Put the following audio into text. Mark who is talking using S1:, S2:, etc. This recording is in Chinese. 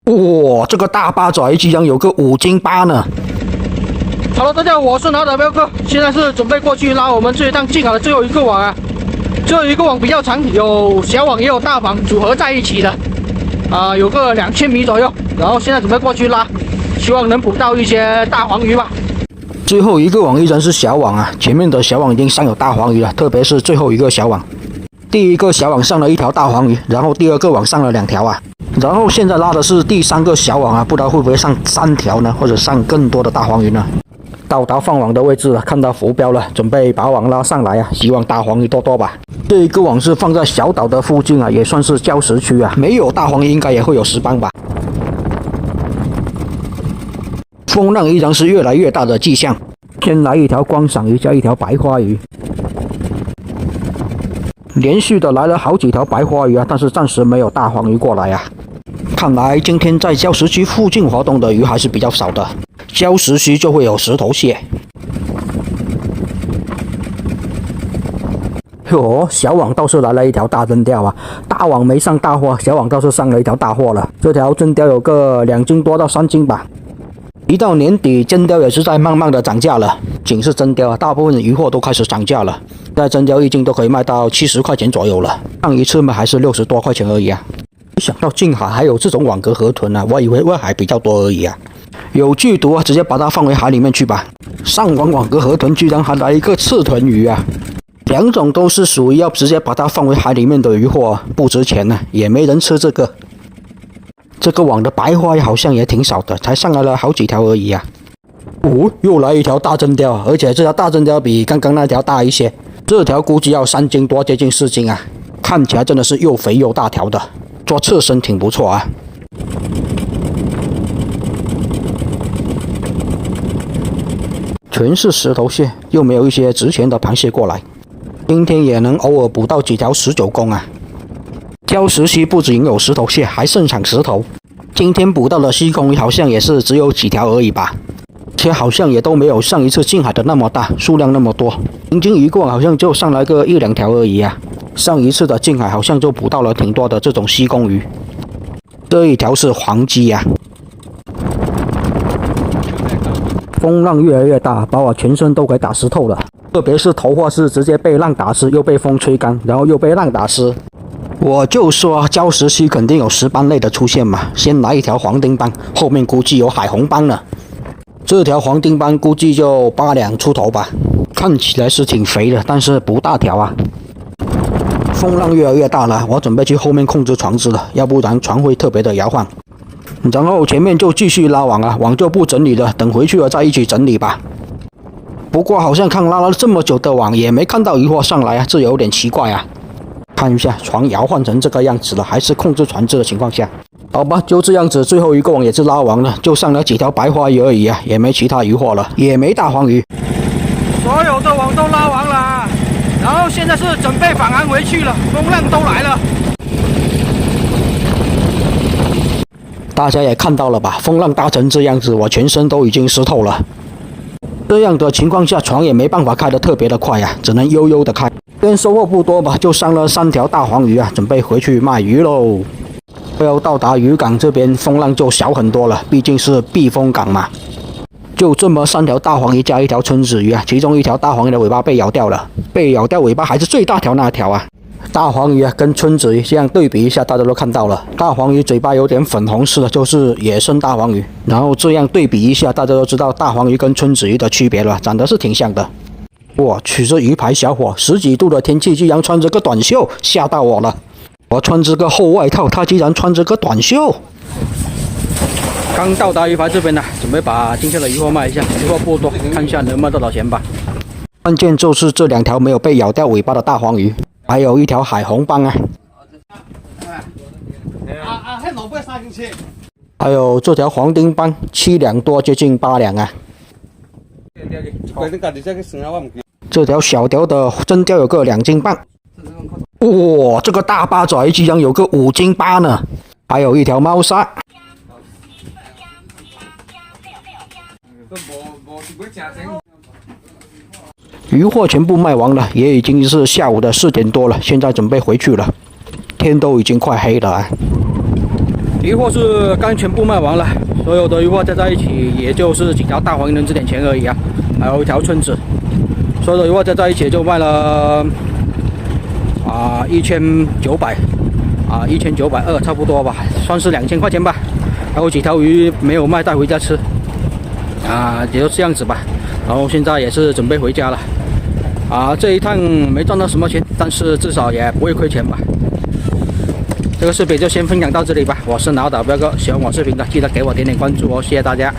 S1: 哇，这个大八爪鱼居然有个5斤8呢！
S2: Hello， 大家好，我是拿的彪哥，现在是准备过去拉我们这一趟进海的最后一个网啊。最后一个网比较长，有小网也有大网组合在一起的，有个2000米左右。然后现在准备过去拉，希望能捕到一些大黄鱼吧。
S1: 最后一个网依然是小网啊，前面的小网已经上有大黄鱼了，特别是最后一个小网。第一个小网上了1条大黄鱼，然后第二个网上了2条啊。 然后现在拉的是第3个小网啊，不知道会不会上3条呢，或者上更多的大黄鱼呢？到达放网的位置了，看到浮标了，准备把网拉上来啊，希望大黄鱼多多吧。这一个网是放在小岛的附近啊，也算是礁石区啊，没有大黄鱼应该也会有石斑吧。风浪依然是越来越大的迹象，先来1条观赏鱼加1条白花鱼。 连续的来了好几条白花鱼啊，但是暂时没有大黄鱼过来啊。看来今天在礁石区附近活动的鱼还是比较少的。礁石区就会有石头蟹。哟，小网倒是来了1条大真鲷啊，大网没上大货，小网倒是上了1条大货了。这条真鲷有个2斤多到3斤吧。 一到年底，真鲷也是在慢慢的涨价了。仅是真鲷啊，大部分鱼货都开始涨价了。现在真鲷1斤都可以卖到70块钱左右了。上一次卖还是60多块钱而已啊。没想到近海还有这种网格河豚啊，我以为外海比较多而已啊。有剧毒啊，直接把它放回海里面去吧。上网格河豚居然还来一个刺豚鱼啊！2种都是属于要直接把它放回海里面的鱼货，不值钱啊，也没人吃这个。 这个网的白花好像也挺少的，才上来了好几条而已啊！哦，又来1条大真鲷，而且这条大真鲷比刚刚那条大一些。这条估计要3斤多，接近4斤啊！看起来真的是又肥又大条的，做刺身挺不错啊。全是石头蟹，又没有一些值钱的螃蟹过来。今天也能偶尔捕到几条19公啊！ 礁石区不仅有石头蟹，还盛产石头。今天捕到的西公鱼好像也是只有几条而已吧，且好像也都没有上一次进海的那么大，数量那么多。平均一个网好像就上来个1、2条而已啊。上一次的进海好像就捕到了挺多的这种西公鱼。这一条是黄鲫呀。风浪越来越大，把我全身都给打湿透了。特别是头发是直接被浪打湿，又被风吹干，然后又被浪打湿。 我就说礁石区肯定有石斑类的出现嘛，先来1条黄丁斑，后面估计有海红斑了。这条黄丁斑估计就8两出头吧，看起来是挺肥的，但是不大条啊。风浪越来越大了，我准备去后面控制船只了，要不然船会特别的摇晃。然后前面就继续拉网啊，网就不整理了，等回去了再一起整理吧。不过好像看拉了这么久的网，也没看到渔获上来啊，这有点奇怪啊。 看一下船摇晃成这个样子了，还是控制船只的情况下，好吧，就这样子。最后一个网也是拉完了，就上了几条白花鱼而已啊，也没其他渔获了，也没大黄鱼。
S2: 所有的网都拉完了，然后现在是准备返航回去了，风浪都来了。
S1: 大家也看到了吧，风浪大成这样子，我全身都已经湿透了。这样的情况下，船也没办法开得特别的快啊，只能悠悠的开。 今天收获不多吧，就上了3条大黄鱼啊，准备回去卖鱼喽。要到达渔港这边，风浪就小很多了，毕竟是避风港嘛。就这么3条大黄鱼加1条春子鱼啊，其中1条大黄鱼的尾巴被咬掉了，被咬掉尾巴还是最大条那条啊。大黄鱼啊跟春子鱼这样对比一下，大家都看到了，大黄鱼嘴巴有点粉红色的，就是野生大黄鱼。然后这样对比一下，大家都知道大黄鱼跟春子鱼的区别了，长得是挺像的。 我去，这鱼排小伙，10几度的天气居然穿着个短袖，吓到我了。我穿着个厚外套，他居然穿着个短袖。刚到达鱼排这边呢，准备把今天的鱼货卖一下，鱼货不多，看一下能卖多少钱吧。关键就是这2条没有被咬掉尾巴的大黄鱼，还有1条海红斑啊。还有这条黄丁斑，7两多，接近8两啊。 这条小条的真鲷有个2斤半，哇，这个大八爪鱼居然有个5斤8呢，还有1条猫鲨。鱼货全部卖完了，也已经是下午的4点多了，现在准备回去了，天都已经快黑了啊。
S2: 鱼货是刚全部卖完了，所有的鱼货加在一起，也就是几条大黄鱼能值点钱而已啊，还有一条鳟子，所有的鱼货加在一起就卖了19001920差不多吧，算是2000块钱吧。还有几条鱼没有卖，带回家吃也就这样子吧。然后现在也是准备回家了这一趟没赚到什么钱，但是至少也不会亏钱吧。这个视频就先分享到这里吧，我是老岛彪哥，喜欢我视频的记得给我点点关注哦，谢谢大家。